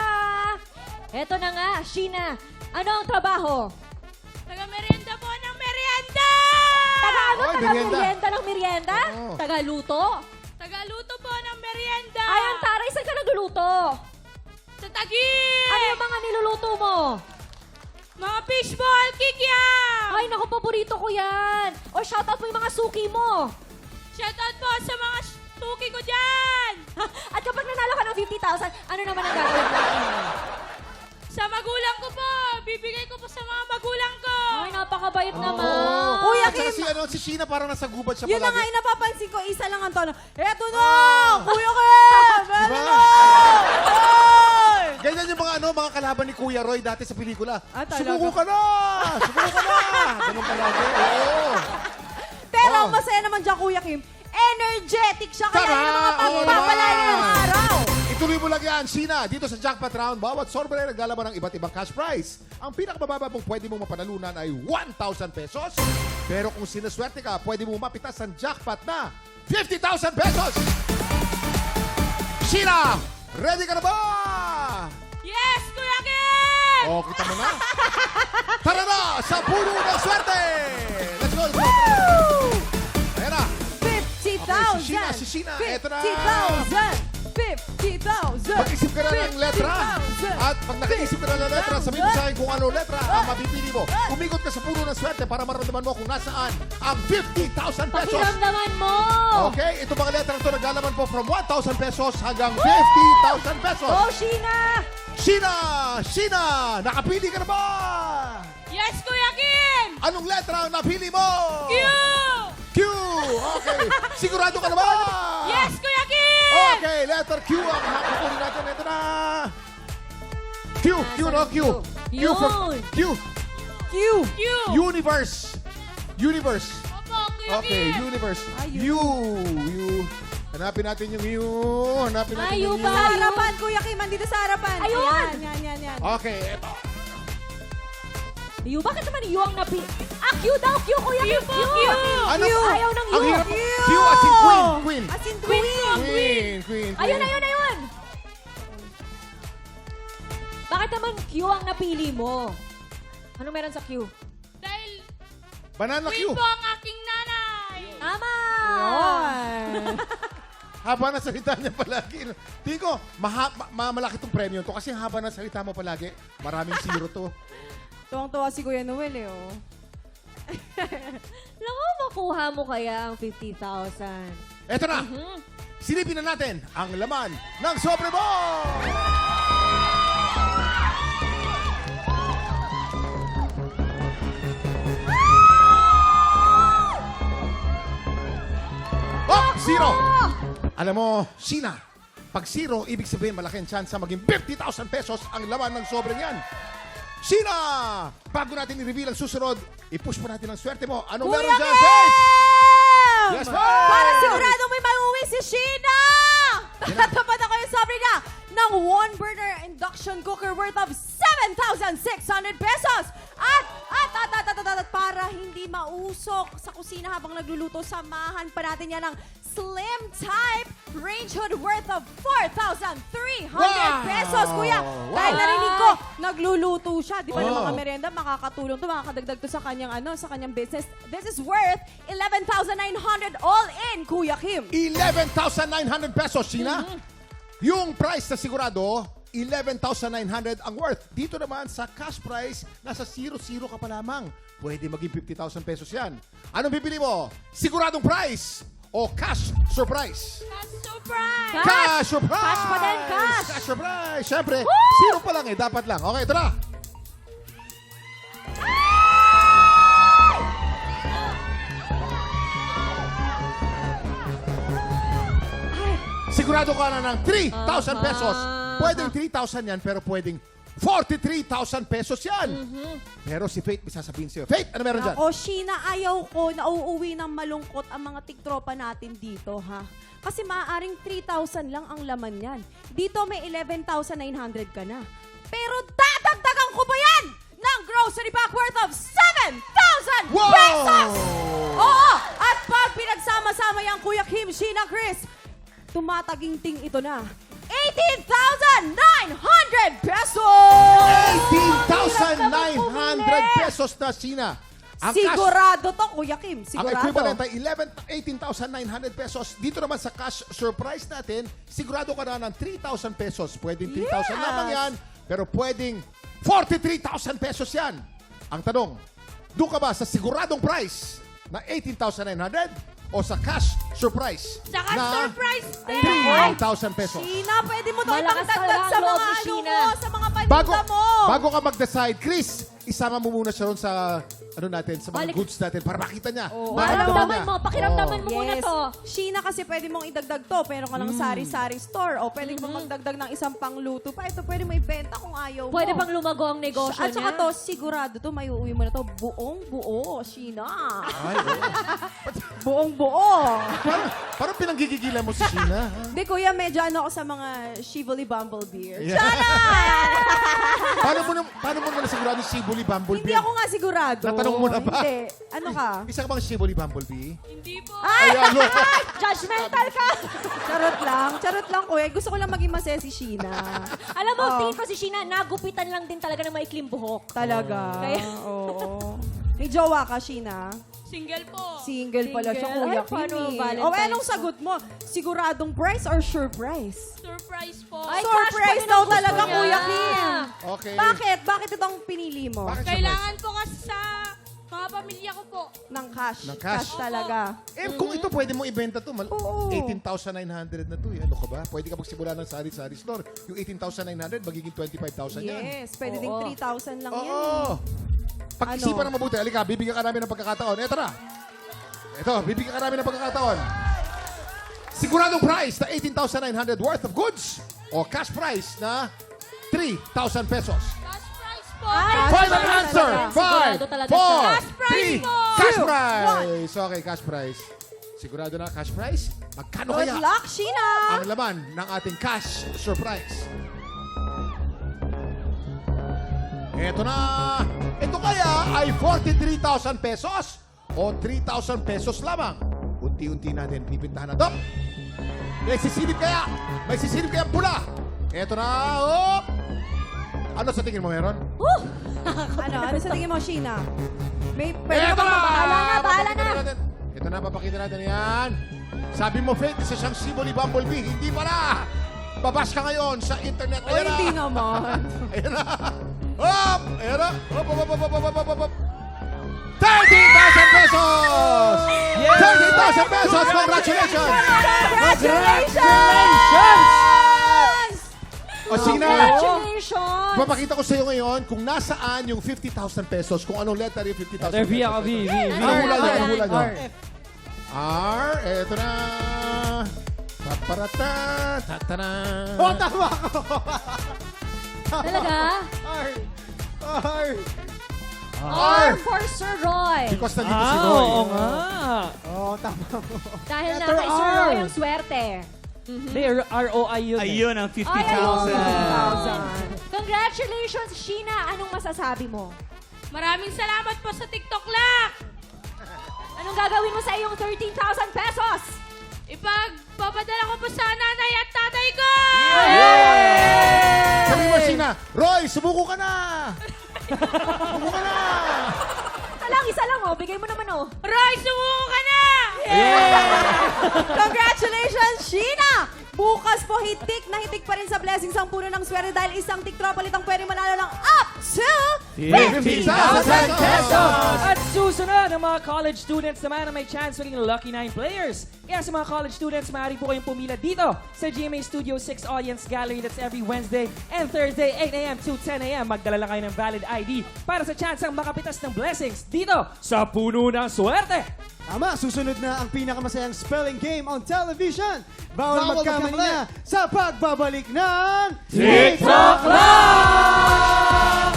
S2: Eto na nga, Sheena. Ano ang trabaho?
S10: Taga-merienda po ng merienda!
S2: Taga ano?
S6: Oy,
S2: Taga
S6: merienda.
S2: merienda ng merienda?
S6: Oo.
S2: Taga luto?
S10: Taga-luto po ng merienda!
S2: Ay, ang taray, saan ka nagluluto?
S10: Sa Taguig!
S2: Ano yung mga niluluto mo?
S10: Mga fishball kikiam!
S2: Ay, naku, paborito ko yan. O, shoutout mo yung mga suki mo.
S10: Shoutout po sa mga tuki ko dyan!
S2: At kapag nanalo ka ng 50,000, ano naman ang gagawin mo?
S10: Sa magulang ko po! Bibigay ko po sa mga magulang ko!
S2: Ay, napakabait naman.
S1: Kuya
S6: At saka
S1: Kim,
S6: si Sheena parang nasa gubat siya
S1: yun na nga
S6: palagi.
S1: yung napapansin ko, isa lang ang tono. Eto na! Kuya Kim! Eto
S6: Diba?
S1: na! Ay!
S6: Ganyan yung mga kalaban ni Kuya Roy dati sa pelikula.
S1: Ah, talaga?
S6: Sumuko ka na! Sumuko ka na! Ganun palagi. Oo.
S1: Pero
S6: Oh.
S1: ang masaya naman dyan, Kuya Kim, energetic siya kaya
S6: Tara!
S1: yung mga
S6: Oo
S1: pagpapalaya
S6: naman.
S1: ng araw.
S6: Ituloy mo lang yan, Sheena. Dito sa jackpot round, bawat sorbre naglalaban ng iba't ibang cash prize. Ang pinakamababa pong pwede mong mapanalunan ay 1,000 pesos. Pero kung sinaswerte ka, pwede mong mapitas ang jackpot na 50,000 pesos. Sheena, ready ka na ba?
S10: Yes, Kuya Kim!
S6: O, kita mo na. Tara na sa puno ng swerte! Let's go, let's go. Ayan na.
S1: 50,000!
S6: Si Sheena, eto na.
S1: 50,000! 50,000!
S6: Mag-isip ka na ng letra.
S1: 50,000.
S6: At pag nakaisip ka na ng letra, sabihin mo sa akin kung ano letra ang mapipili mo. Umikot ka sa puno ng swerte para maramdaman mo kung nasaan ang 50,000 pesos.
S2: Pakiramdaman mo.
S6: Okay, ito mga letra ito naglalaman po from 1,000 pesos hanggang 50,000 pesos.
S2: Oh, Sheena.
S6: Sheena, nakapili ka na ba?
S10: Yes, Kuya Kim!
S6: Anong letra ang napili mo?
S10: Q!
S6: Q! Okay. Sigurado ka na ba?
S10: Yes, Kuya Kim!
S6: Okay, letter Q ang hakukunin natin. Ito na. Q, no? Q. Q for Q.
S1: Q!
S10: Q!
S6: Universe.
S10: Opo, Kuya
S6: Okay,
S10: Kim!
S6: universe.
S1: Ay,
S6: U. Hanapin natin yung U. Hanapin natin
S2: Ay,
S6: yung
S2: U
S6: U.
S2: ba?
S1: Sa harapan, Kuya Kim, andito sa harapan.
S2: Ayun!
S1: Yan.
S6: Okay, eto.
S2: Q, bakit naman Q ang napi... Ah, Q daw, Q, Kuya Kim, Q.
S6: Ano?
S2: Ayaw ng U.
S6: Ang hirap. Q as in queen.
S1: As in queen.
S6: Queen.
S2: Ayun. Bakit naman Q ang napili mo? Ano meron sa Q?
S10: Dahil
S6: Banana
S10: queen
S6: Q.
S10: po ang aking nanay!
S2: Tama!
S1: Yun.
S6: Haba ng salita niya palagi. Tingin ko, malaki itong premium to kasi haba ng salita mo palagi. Maraming zero to.
S1: Tuwang-tuwa si Kuya Noel eh, oh.
S2: Naku, makuha mo kaya ang 50,000.
S6: Eto na! Silipin na natin ang laman ng Sobre Ball! Oh! Zero! Alam mo, Sheena, pag zero, ibig sabihin malaki ang chance maging 50,000 pesos ang laman ng sobre niyan. Sheena! Bago natin i-reveal ang susunod, i-push pa natin ang swerte mo. Anong meron dyan, Faith? Yes, Faith!
S1: Para sigurado may mauwi si Sheena! Nakatapat ako yung sobre niya ng one-burner induction cooker worth of 7,600 pesos. At para hindi mausok sa kusina habang nagluluto, samahan pa natin yan ng slim type range hood worth of 4,300 pesos, kuya. Dahil narinig ko, nagluluto siya. Di ba ng mga merienda, makakatulong to, makakadagdag to sa kanyang, sa kanyang business. This is worth 11,900 all in, Kuya Kim.
S6: 11,900 pesos, Sheena. Yung price na sigurado, 11,900 ang worth. Dito naman sa cash price, nasa 0-0 ka pa lamang. Pwede maging 50,000 pesos yan. Anong bibili mo? Siguradong price o cash surprise?
S10: Surprise!
S6: Cash surprise!
S2: Cash pa din, cash!
S6: Cash surprise! Siyempre, 0 pa lang eh. Dapat lang. Okay, ito na. Sigurado ka na ng 3,000 pesos. Pwedeng 3,000 yan, pero pwedeng 43,000 pesos yan. Pero si Faith, may sasabihin sa'yo. Faith, ano meron dyan?
S1: Ako, Sheena, ayaw ko na uuwi ng malungkot ang mga tiktropa natin dito, ha? Kasi maaaring 3,000 lang ang laman yan. Dito may 11,900 ka na. Pero dadagdagan ko pa yan ng grocery pack worth of 7,000 pesos! Oo! At pag pinagsama-sama yung Kuya Kim, Sheena, Chris, tumataginting ito na. 18,900 pesos!
S6: 18,900 pesos na, Sheena. Ang
S1: Sigurado to, Kuya Kim.
S6: Ang
S1: Sigurado.
S6: equivalent ay 18,900 pesos. Dito naman sa cash surprise natin, sigurado ka na ng 3,000 pesos. Pwedeng 3,000 lamang yan, pero pwedeng 43,000 pesos yan. Ang tanong, doon ka ba sa siguradong price na 18,900 o sa cash surprise
S10: Sa cash
S6: na
S10: surprise din!
S6: 3,000 pesos?
S1: Sheena, pwede mo ito
S2: Malakas
S1: ipagdagdag
S2: talaga
S1: sa
S2: ang loob
S1: mga
S2: ni
S1: ano
S2: Sheena.
S1: mo, sa mga paninda mo.
S6: Bago ka mag-decide, Chris, isama mo muna siya ron sa natin, sa mga
S2: Balik.
S6: goods natin para makita niya.
S2: Pakiramdaman mo, pakiramdaman mo muna
S1: Yes.
S2: to.
S1: Sheena, kasi pwede mong idagdag to. Pero ka ng sari-sari store. O pwede mo magdagdag ng isang pangluto pa. Ito pwede mo ibenta kung ayaw mo.
S2: Pwede pang lumago ang negosyo
S1: At saka
S2: niya.
S1: to, sigurado to, may uuwi mo na to. Buong-buo, Sheena. Buong-buo.
S6: Parang pinanggigigilan mo si Sheena.
S1: Hindi, kuya, medyo ano ako sa mga Shivoli Bumblebee.
S6: Yeah. Paano mo na sigurado si Bully Bumblebee?
S1: Hindi ako nga sigurado.
S6: Natanong mo na ba?
S1: Hindi. Ano ka?
S6: Isa ka bang Shibboleth Bumblebee?
S10: Hindi po.
S1: Ay!
S6: Ay, ano?
S2: Judgmental ka!
S1: Charot lang, kuya. Gusto ko lang maging masaya si Sheena.
S2: Alam mo, tingin ko si Sheena, nagupitan lang din talaga ng maikling buhok.
S1: Talaga.
S2: Kaya-
S1: Oo. May jowa ka, Sheena?
S10: Single po.
S1: Single pala siya,
S2: Single?
S1: Kuya
S2: Ay, paano
S1: Kimi.
S2: Valentine's
S1: O, anong
S2: mo?
S1: sagot mo? Siguradong price or sure price?
S10: Surprise po.
S2: Ay,
S1: Surprise
S2: cash pa din
S1: daw
S2: ang gusto
S1: talaga,
S2: niya.
S1: Kuya Kim.
S6: Okay.
S1: Bakit? Bakit itong pinili mo?
S6: Bakit
S10: Kailangan ko kasi sa mga pamilya ko po.
S1: Ng cash.
S6: Ng cash.
S1: talaga.
S6: Eh, kung ito pwede mo ibenta to,
S1: Oo.
S6: 18,900 na to. Eh. Ano ka ba? Pwede ka magsimula ng sari-sari store. Yung 18,900, magiging 25,000 yan.
S1: Yes, pwede ding
S2: Oo.
S1: 3,000 lang yan.
S6: Oo. Pag-isipan ng mabuti. Halika, bibigyan ka namin ng pagkakataon. Eto na. Ito, bibigyan ka namin ng pagkakataon. Siguradong price na 18,900 worth of goods o cash price na 3,000 pesos.
S10: Cash prize po.
S2: Ay,
S6: Final
S2: talaga.
S6: answer! 5,
S2: Sigurado talaga
S6: 4,
S2: siya.
S10: Cash prize
S6: 3,
S10: po!
S6: cash prize! Okay, cash prize. Sigurado na cash prize? Magkano
S1: Good
S6: kaya
S1: luck, Sheena!
S6: ang laman ng ating cash surprise? Ito na! Ito kaya ay 43,000 pesos o 3,000 pesos lamang? Unti-unti natin pipintahan na ito. May sisilip kaya? May sisilip kaya pula? Ito na! Oh! Ano sa tingin mo meron?
S1: Ano sa tingin mo, Sheena? May pwede
S6: Eto
S1: ka bang
S6: na!
S1: mabahala na? Bahala na!
S6: Natin. Ito na, papakita natin yan. Sabi mo, Faith, isa siyang sibo ni Bumblebee. Hindi pala! Babas ka ngayon sa internet.
S1: O,
S6: Ayan na.
S1: hindi naman.
S6: Ayan na. Hop! Ayan na. Hop, hop, hop, hop, hop, hop, hop, hop. 13,000 pesos! 13,000 pesos! Congratulations!
S1: Congratulations!
S6: O, sige na.
S2: Congratulations!
S6: Papakita ko sa iyo ngayon kung nasaan yung 50,000 pesos, kung anong letter yung 50,000
S5: Letter V
S6: pesos.
S5: ako, V.
S6: Ang hula niyo, ang hula niyo.
S2: R.
S6: R, eto na. Paparata, tatana.
S3: Oh, tama ako!
S2: Talaga?
S3: R! R!
S2: R for Sir Roy.
S6: Because nandito si Roy.
S5: Oo nga.
S3: Oh, tama ako.
S2: Dahil na
S3: Letter
S2: kay Sir
S3: R.
S2: Roy ang swerte.
S5: Hindi, R-O-I yun.
S4: Ayun ang
S2: Ay,
S4: 50,000.
S2: Congratulations, Sheena. Anong masasabi mo?
S10: Maraming salamat po sa TikTok lang.
S2: Anong gagawin mo sa iyong 13,000 pesos?
S10: Ipagpapadala ko po sa nanay at tatay ko.
S6: Sabi mo, Sina, Roy, subuko ka na! Subuko ka na!
S2: Isa lang, oh. Bigay mo naman, oh.
S10: Roy, sumuko ka na.
S1: Congratulations, Sheena! Bukas po, hitik na hitik pa rin sa blessings ang puno ng swerte dahil isang TikTropa ang pwede manalo ng up to
S6: 50,000 pesos!
S5: At susunod, ang mga college students naman na may chance maging Lucky 9 players. Kaya sa mga college students, maaari po kayong pumila dito sa GMA Studio 6 Audience Gallery. That's every Wednesday and Thursday, 8 a.m. to 10 a.m. Magdala lang kayo ng valid ID para sa chance ang makapitas ng blessings dito sa Puno ng Swerte.
S3: Tama, susunod na ang pinakamasayang spelling game on television. Bawal
S6: Bawal
S3: magkamali
S6: magkamali.
S3: na sa pagbabalik ng
S5: TikTok Club!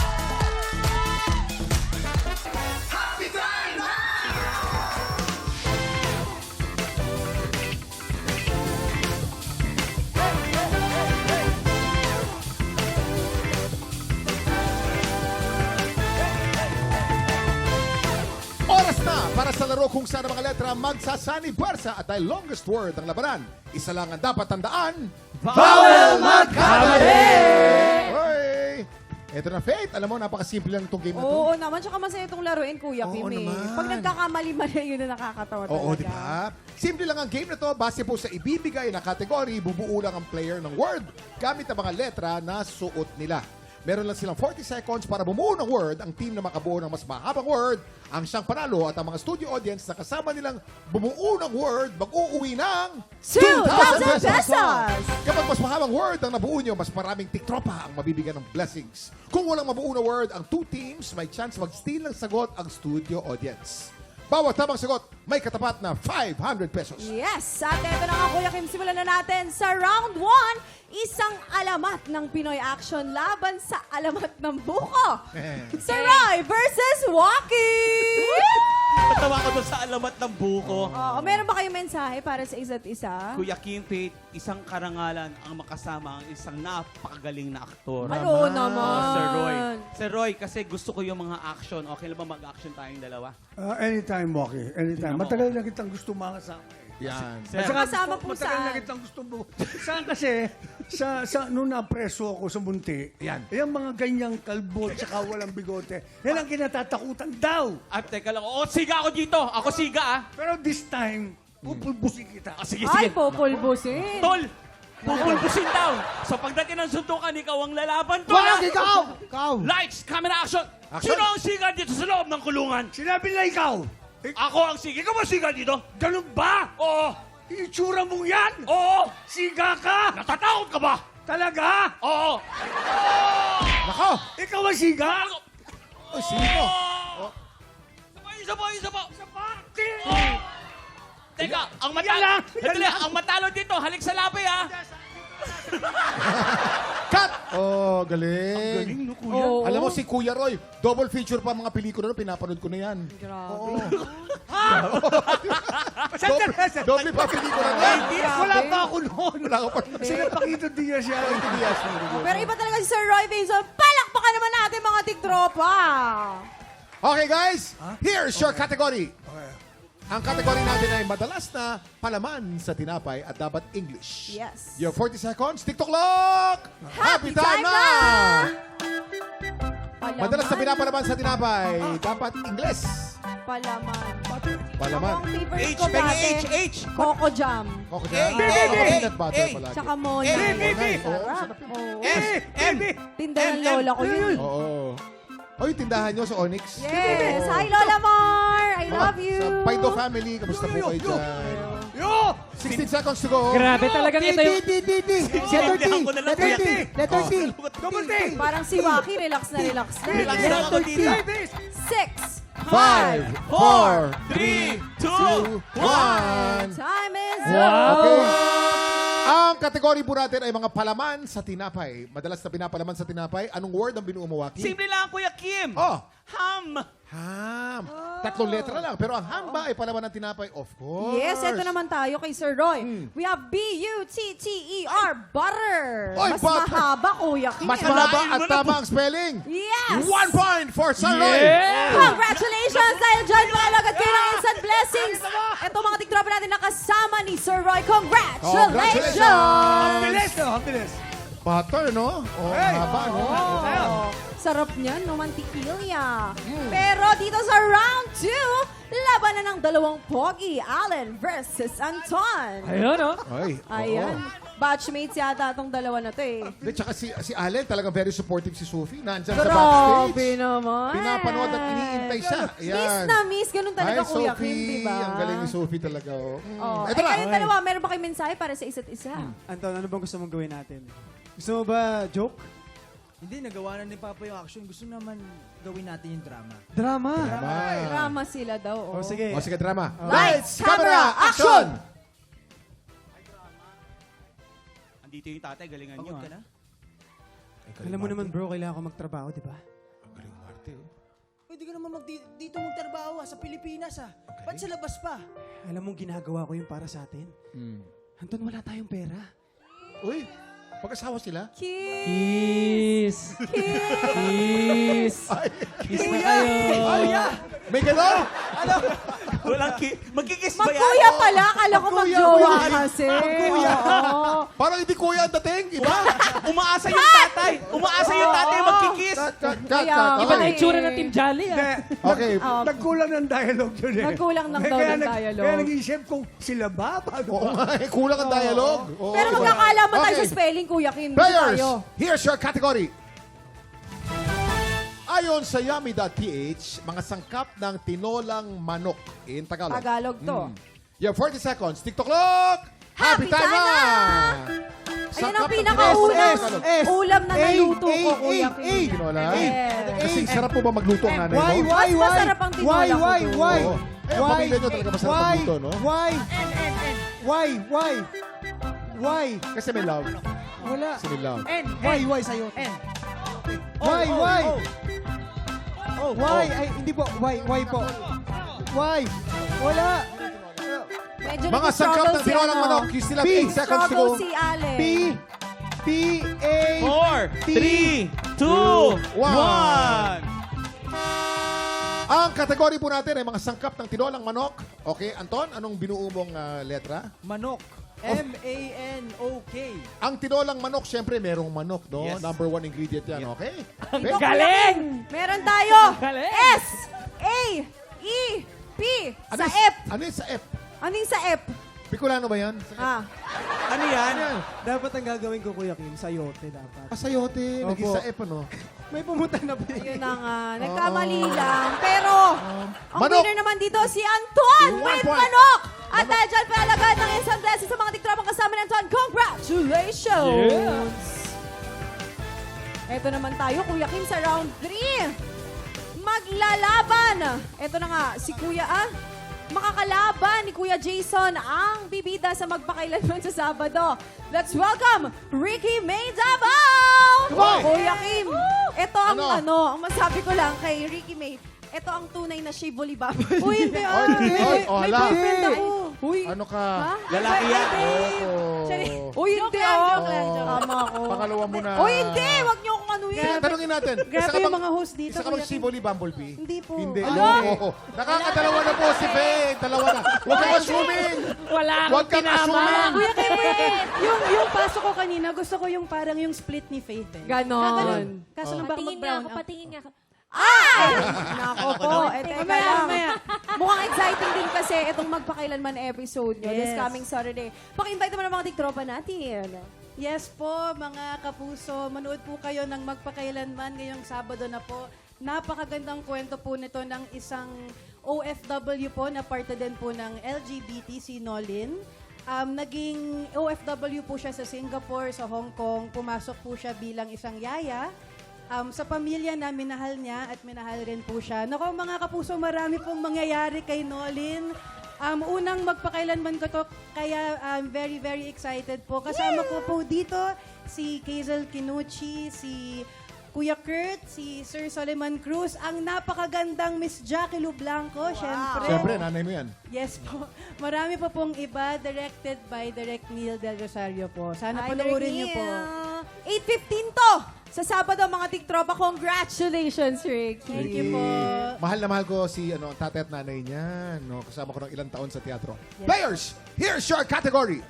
S6: Oras na para sa laro kung saan ang mga letra magsasani barsa at dahil longest word ang labanan. Isa lang ang dapat tandaan.
S3: Bawal magkamali!
S6: Hoy! Ito na, Faith. Alam mo, napakasimple lang itong game na to.
S1: Oo naman, tsaka masaya itong laruin, Kuya
S6: Oo
S1: Kim.
S6: naman.
S1: Pag nagkakamali-mali, yun na nakakatawa talaga.
S6: Oo, di ba? Simple lang ang game na to. Base po sa ibibigay na kategory, bubuo lang ang player ng word gamit ang mga letra na suot nila. Meron lang silang 40 seconds para bumuo ng word. Ang team na makabuo ng mas mahabang word ang siyang panalo at ang mga studio audience na kasama nilang bumuo ng word mag-uuwi ng
S1: 2,000 pesos!
S6: Kapag mas mahabang word ang nabuo nyo, mas maraming tiktropa ang mabibigyan ng blessings. Kung walang mabuo na word, ang two teams may chance mag-steal ng sagot ang studio audience. Bawat tamang sagot, may katapat na 500 pesos.
S1: Yes! At ito na nga, Kuya Kim, simulan na natin sa round 1. Isang alamat ng Pinoy Action laban sa alamat ng buko. Sir Roy versus Waki!
S4: Natawa ko doon sa alamat ng buko.
S1: Oo, meron ba kayong mensahe para sa isa't isa?
S4: Kuya Kim, Faith, isang karangalan ang makasama ang isang napakagaling na aktor.
S1: Oo naman.
S4: Sir Roy. Sir Roy, kasi gusto ko yung mga action. Okay lang ba mag-action tayong dalawa?
S7: Anytime, Waki. Anytime.
S4: Tingnan mo.
S7: Matagal na kitang gusto makasama.
S6: Yan.
S4: Sir,
S1: Kasama po
S7: Matagal na
S1: saan?
S7: kitang gusto mo. Saan kasi, nung napreso ako sa Munti, yung mga ganyang kalbo at saka walang bigote, yan ang kinatatakutan daw.
S4: At teka lang, siga ako dito. Ako siga ah.
S7: Pero this time, pupulbusin kita.
S4: Sige,
S1: Ay,
S4: sige.
S1: populbusin.
S4: Tol, pupulbusin daw. So pagdating ng suntukan, ikaw ang lalaban. Tol, ah!
S3: Ikaw!
S4: Lights, camera, action.
S6: Action.
S4: Sino ang siga dito sa loob ng kulungan?
S7: Sinabi na ikaw,
S4: Ako ang siga. Ikaw ba siga dito?
S7: ganun ba?
S4: Oo.
S7: Itsura mong yan?
S4: Oo.
S7: Siga ka?
S4: Natatakot ka ba?
S7: Talaga?
S4: Oo.
S6: Nako!
S7: Ikaw ang siga?
S6: Oh, sino?
S4: Isa pa.
S7: Isa pa?
S4: Teka, ang
S7: Yan
S4: matalo.
S7: lang.
S4: Sandali, ang matalo dito, halik sa labi ha.
S6: Cut! Oh, galing.
S4: Ang galing, no, kuya?
S1: Oo.
S6: Alam mo, si Kuya Roy, double feature pa mga pelikula na pinapanood ko na yan.
S1: Grabe.
S6: Doble pa pelikula na yan.
S7: Wala pa ako noon.
S6: Wala ka pa.
S7: Sila Pakito Diaz yan.
S1: Pero iba talaga si Sir Roy Vinson. Palakpakan naman natin mga tiktropa.
S6: Okay, guys. Here's your category. Ang category natin ay madalas na palaman sa tinapay at dapat English.
S1: Yes.
S6: Your 40 seconds. TikTok clock!
S1: Happy time na! Palaman.
S6: Madalas na pinapalaman sa tinapay, dapat English.
S1: Palaman.
S6: Palaman.
S1: Ang favorite
S4: H,
S1: ko
S4: Peggy
S1: dati,
S4: H.
S1: Coco Jam.
S6: Coco
S4: Eh,
S6: jam.
S4: eh,
S6: Coconut butter
S4: eh,
S6: palagi.
S1: Tsaka Monay.
S6: Oo,
S1: Sarap. Oo.
S4: M, M.
S1: Tinda ng lola ko yun.
S6: Oo. Oy, tindahan nyo sa Onyx.
S1: Yes! Hi, Lola Mar! I love you!
S6: Sa Paido family, kamusta po kayo dyan? 16 seconds to go.
S5: Grabe talagang ito yung...
S3: Letter T.
S4: Sintindihan ko na lang,
S3: Letter T.
S4: kuya.
S3: Letter T.
S7: Double T!
S1: Parang si Waki, relax na relax na.
S4: Relax lang ako dito.
S1: 6,
S6: 5, 4,
S4: 3,
S6: 2, 1.
S1: Time is
S5: Wow!
S6: Okay. Ang kategory po natin ay mga palaman sa tinapay. Madalas na pinapalaman sa tinapay. Anong word ang binuo mo, Waki?
S4: Simple lang, Kuya Kim.
S6: Oh,
S4: Ham.
S6: ham. Tatlong letra lang. Pero ang ham ba ay palaman ng tinapay? Of course.
S1: Yes, eto naman tayo kay Sir Roy. We have B-U-T-T-E-R, butter.
S6: Oy,
S1: Mas
S6: butter.
S1: mahaba, Kuya Kim.
S6: Mas
S4: Kalain
S6: mahaba
S4: mo
S6: at
S4: na
S6: tama
S4: po.
S6: ang spelling.
S1: Yes!
S6: 1 point for Sir Roy.
S1: Congratulations! Dahil dyan, makalagad kayo ng instant blessings. Ito mga tiktropa natin nakasama ni Sir Roy. Congratulations!
S7: Ang bilis, no? Ang bilis.
S6: Butter, no? Oh, haba, no?
S1: Oh, sarap niyan, no? Mantikilya. Pero dito sa round 2, labanan ng dalawang pogi, Allen versus Anton.
S5: Ayun, oh.
S6: Ay, oo.
S1: Ayan. Batchmates yata itong dalawa na to eh.
S6: Di, tsaka si Allen, talagang very supportive si Sophie. Nandyan sa backstage.
S1: Grabe naman.
S6: Pinapanood at iniintay siya. Ayan.
S1: Miss na miss. Ganun talaga,
S6: Hi,
S1: Kuya
S6: Sophie.
S1: Kim, diba?
S6: Ang galing ni Sophie talaga. Oh.
S1: Oh.
S6: Ito na.
S1: kayong dalawa, meron ba kayong mensahe para sa isa't isa?
S3: Anton, ano bang gusto mong gawin natin? Gusto mo ba joke?
S9: Hindi, nagawa na ni Papa yung action. Gusto naman gawin natin yung drama.
S3: Drama.
S1: Drama sila daw.
S3: O sige.
S6: O sige, drama.
S1: Lights, camera, action!
S4: Andito yung tatay, galingan nyo.
S9: Pagod ka na?
S3: Alam mo naman bro, kailangan ko magtrabaho, di ba?
S6: Ang galing Marte, oh.
S9: Pwede ka naman dito magtrabaho sa Pilipinas Ba't sa labas pa?
S3: Alam mong ginagawa ko yung para sa atin. Anton, wala tayong pera.
S6: Uy, pag-asawa sila?
S5: Kiss! Kiss! Kiss na kayo!
S6: May gano'n?
S4: Walang magkikiss ba yan?
S1: Magkuya pala, kala ko
S6: Magkuya,
S1: magjowa
S6: kuya.
S1: kasi.
S6: Magkuya.
S1: Oo.
S6: Parang hindi kuya ang dating, iba?
S4: Umaasa yung tatay. Umaasa yung tatay magkikiss.
S6: Cut.
S1: Kaya,
S5: Iba na
S1: Okay.
S5: itsura ng Team Jolly, ah.
S6: Okay.
S7: Nagkulang ng dialogue yun eh.
S1: Nagkulang ng daw ng dialogue.
S7: Kaya nag-iisip kung sila ba? Paano
S6: Oo
S7: ba?
S6: nga, kulang ang dialogue. Oo,
S1: Pero
S6: diba?
S1: magkakaalaman tayo
S6: Okay.
S1: sa spelling, Kuya Kim. Dito
S6: Players,
S1: tayo.
S6: here's your category. Ayon sa yummy.ph, mga sangkap ng tinolang manok in Tagalog.
S1: Tagalog to.
S6: You have 40 seconds. TikTok clock!
S1: Happy time na! Ayan ang pinakaunang ulam na naluto ko, Kuya Kim.
S6: Tinola?
S1: Yes.
S6: Kasi sarap po ba magluto ang nanay mo?
S1: Mas masarap ang tinola ko doon.
S6: Oo. Eh, ang pamilya nyo talaga masarap magluto, no?
S3: Why?
S6: Kasi may love.
S3: Wala.
S6: Kasi may love.
S3: Why sa'yo? Why? Why? Ay, hindi po. Why po? Why? Wala.
S1: Medyo
S6: Mga sangkap ng
S1: nag-struggle si
S6: tinolang
S1: ano.
S6: manok. You still have 8 seconds to go.
S1: Struggle si Allen.
S3: P-A...
S4: 4, 3, 2, 1.
S6: Ang kategory po natin ay mga sangkap ng tinolang manok. Okay, Anton, anong binuo mong letra?
S9: Manok. M-A-N-O-K.
S6: Ang tinolang manok, syempre, merong manok, no?
S4: Yes.
S6: Number 1 ingredient yan, okay?
S5: Ang
S6: Okay.
S5: galing!
S1: Meron tayo.
S5: Galing.
S1: S, A, E, P. Sa
S6: Ano
S1: F.
S6: Ano yung sa F?
S1: Ano yung sa F?
S6: Bicolano ba yan?
S1: Ah.
S4: Ano yan?
S3: Dapat ang gagawin ko, Kuya Kim, sayote dapat.
S6: Pasayote. Naging
S3: Opo.
S6: sa F, ano?
S3: May pumunta na po.
S1: Yun na nga. Nagkamali lang. Pero, ang
S6: Manok.
S1: winner naman dito, si Anton
S6: 1
S1: with
S6: point.
S1: manok. At dahil dyan palagad ng instant blessing sa mga tiktropang kasama ni Anton. Congratulations! Ito naman tayo, Kuya Kim, sa round 3. Maglalaban. Ito na nga, si Kuya, makakalaban ni Kuya Jason ang bibida sa magpakailanman sa Sabado. Let's welcome Ricky May Davao!
S6: Come on!
S1: Kuya Kim, ito ang
S6: Ano?
S1: ang masabi ko lang kay Ricky May, ito ang tunay na Shivoli Bubble. Uy, hindi
S6: Oy,
S1: May
S6: hala.
S1: boyfriend ako. Uy,
S6: Ano ka?
S1: ha?
S4: Lalaki yan.
S1: Uy, hindi
S10: joke lang.
S1: Tama ako.
S6: Pangalawa mo na.
S1: Uy, hindi! Wag niyo akong ano yan.
S6: Tanungin natin.
S3: Grabe yung mga host dito,
S6: Isa ka bang
S3: Kuya Kim.
S6: Shivoli Bumblebee?
S3: Hindi po.
S6: Hindi.
S3: Ano?
S6: Loko. Nakakadalawa na po si Faye. Dalawa na. Huwag kang assuming.
S5: Wala
S6: Huwag
S5: akong
S6: kang assuming.
S5: tinama.
S10: Kuya Kim, yung pasok ko kanina, gusto ko yung parang yung split ni Faith eh.
S1: Ganon.
S10: Kaso lang baka
S2: Patingin nga ako,
S10: mag-brown out.
S2: patingin nga ako.
S1: Ay! Nako po. Teka lang.
S9: Mamaya.
S1: Mukhang exciting din kasi itong magpakailanman episode nyo this
S9: Yes.
S1: coming Saturday. Paki-invite naman ang mga tiktropa natin.
S9: Yes po, mga kapuso. Manood po kayo ng Magpakailanman ngayong Sabado na po. Napakagandang kwento po nito ng isang OFW po na parte din po ng LGBT, si Nolin. Naging OFW po siya sa Singapore, sa Hong Kong. Pumasok po siya bilang isang yaya. Sa pamilya na minahal niya at minahal rin po siya. Naku mga kapuso, marami pong mangyayari kay Nolin. Unang magpakailanman ko to, kaya I'm very, very excited po. Kasama ko po dito si Kazel Kinuchi, si Kuya Kurt, si Sir Soliman Cruz, ang napakagandang Miss Jackie Lu Blanco, syempre.
S6: Siyempre, nanay mo yan.
S9: Yes po. Marami pa pong iba, directed by Direct Neil Del Rosario po. Sana
S1: Ay,
S9: panoorin niyo po.
S1: 8:15 to! Sa Sabado, mga tiktropa, congratulations, Rick.
S9: Thank you po.
S6: Mahal na mahal ko si ang tatay at nanay niya. No? Kasama ko ng ilang taon sa teatro. Players, here's your category.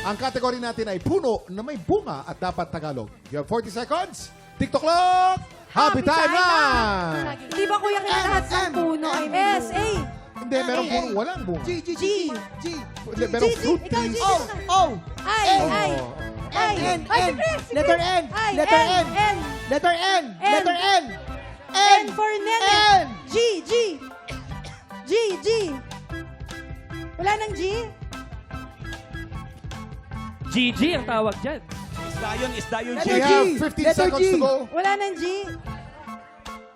S6: Ang category natin ay puno na may bunga at dapat Tagalog. You have 40 seconds. TikTok clock. Happy time na!
S1: Di ba kuya kinalahat ng puno? I mean,
S9: S-A.
S6: Hindi, merong puno. Walang bunga.
S9: G.
S6: Hindi, merong fruit trees.
S9: I.
S3: N.
S9: Ay,
S3: Letter N.
S9: Ay,
S3: Letter N.
S9: N.
S3: Letter N.
S9: N.
S3: Letter N.
S9: N for Nene.
S3: N.
S9: G. Wala nang G?
S5: GG ang tawag dyan.
S4: Isda yun,
S6: We
S3: Letter G.
S6: have 15
S3: Letter
S6: seconds
S3: G.
S6: to go.
S9: Wala nang G?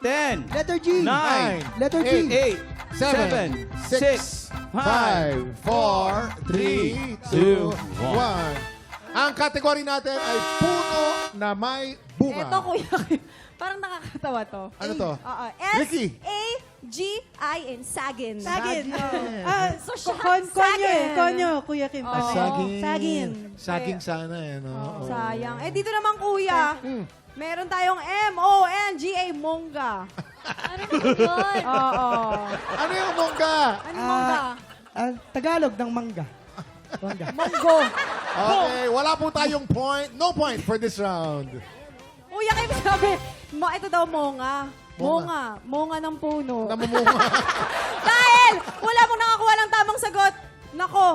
S4: 10,
S3: Letter G.
S4: 9,
S3: Letter G.
S4: 8,
S6: 7, 6, 5, 4, 3, 2, 1. Ang category natin ay puno na may bunga.
S1: Eto kuya, parang nakakatawa to.
S6: Ano to?
S1: Oo.
S6: Ricky.
S1: S-A-G-I-N. Sagin.
S9: Sagin.
S1: Social
S9: Konyo
S1: sagin.
S9: Konyo, Kuya Kim.
S1: Oo.
S9: Sagin.
S6: Saging sana eh, no? Oo.
S1: Sayang. Eh, dito naman kuya, meron tayong M-O-N-G-A, Mongga.
S2: Ano naman yun?
S1: Oo.
S6: Ano yung mongga?
S1: Ano Mongga?
S3: Tagalog ng mangga.
S1: Monggo.
S6: Okay, wala po tayong point. No point for this round.
S1: Kuya, kayo sabi, ito daw Monga. Monga ng puno.
S6: Namumunga.
S1: Dahil wala mong nakakuha ng tamang sagot. Nako,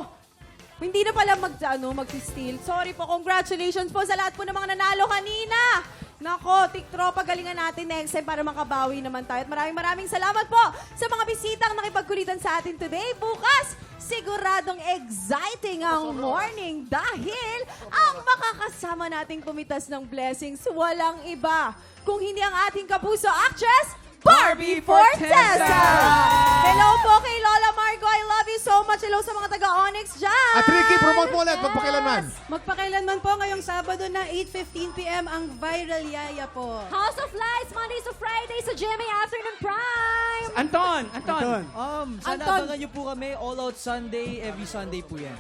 S1: hindi na pala mag-steal. Sorry po, congratulations po sa lahat po ng mga nanalo kanina. Nako, tiktropa, galingan natin next time para makabawi naman tayo. At maraming salamat po sa mga bisitang nakipagkulitan sa atin today. Bukas, siguradong exciting ang morning dahil ang makakasama nating pumitas ng blessings walang iba kung hindi ang ating kapuso actress, Barbie Fortesa! Hello po kay Lola Margo. I love you so much. Hello sa mga taga-Onyx dyan.
S6: At Ricky, promote mo ulit. Magpakailanman.
S9: Magpakailanman po ngayong Sabado na 8:15 p.m. ang Viral Yaya po.
S2: House of Lights, Mondays to Fridays sa GMA Afternoon Prime.
S4: Anton.
S9: Sana
S1: Anton.
S9: abangan niyo po kami All Out Sunday, every Sunday po yan.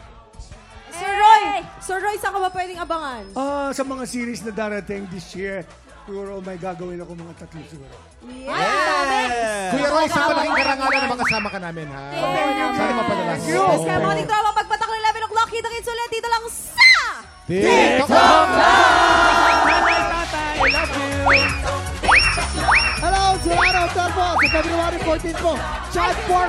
S1: Sir Roy, saan ka ba pwedeng abangan?
S7: Sa mga series na darating this year, siguro may gagawin ako mga tatlo siguro.
S6: Kuya Roy, sa malaking karangalan na makasama ka namin, ha? Sana mapadala.
S1: Yes, kaya mga tiktropa, pagpatak ng 11 o'clock, kita-kits ulit dito lang sa...
S6: TikTok!
S4: Tatay, I love you.
S3: Hello, sa araw, po, sa February 14 po. Chat for